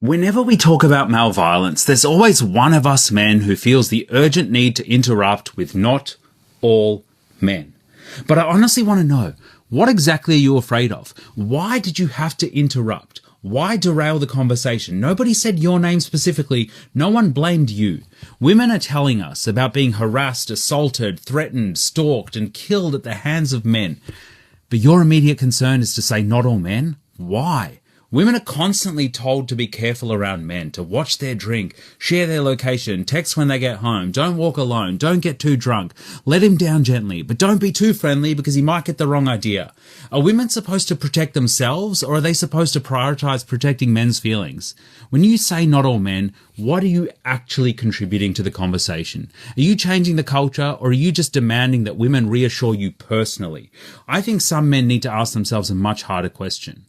Whenever we talk about male violence, there's always one of us men who feels the urgent need to interrupt with not all men. But I honestly want to know, what exactly are you afraid of? Why did you have to interrupt? Why derail the conversation? Nobody said your name specifically. No one blamed you. Women are telling us about being harassed, assaulted, threatened, stalked, and killed at the hands of men. But your immediate concern is to say not all men? Why? Women are constantly told to be careful around men, to watch their drink, share their location, text when they get home, don't walk alone, don't get too drunk, let him down gently, but don't be too friendly because he might get the wrong idea. Are women supposed to protect themselves, or are they supposed to prioritize protecting men's feelings? When you say not all men, what are you actually contributing to the conversation? Are you changing the culture, or are you just demanding that women reassure you personally? I think some men need to ask themselves a much harder question.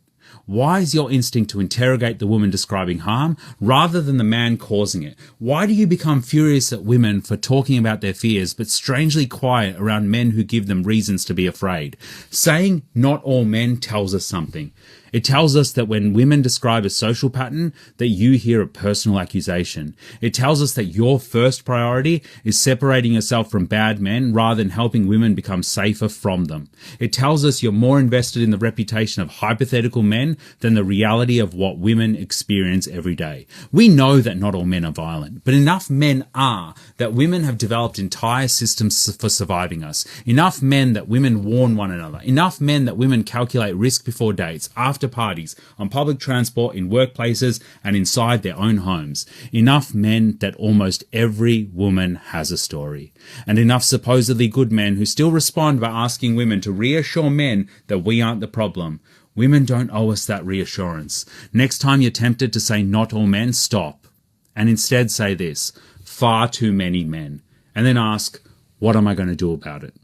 Why is your instinct to interrogate the woman describing harm rather than the man causing it? Why do you become furious at women for talking about their fears but strangely quiet around men who give them reasons to be afraid? Saying not all men tells us something. It tells us that when women describe a social pattern, that you hear a personal accusation. It tells us that your first priority is separating yourself from bad men rather than helping women become safer from them. It tells us you're more invested in the reputation of hypothetical men than the reality of what women experience every day. We know that not all men are violent, but enough men are that women have developed entire systems for surviving us. Enough men that women warn one another. Enough men that women calculate risk before dates, after parties, on public transport, in workplaces, and inside their own homes. Enough men that almost every woman has a story. And enough supposedly good men who still respond by asking women to reassure men that we aren't the problem. Women don't owe us that reassurance. Next time you're tempted to say not all men, stop. And instead say this: far too many men. And then ask, what am I going to do about it?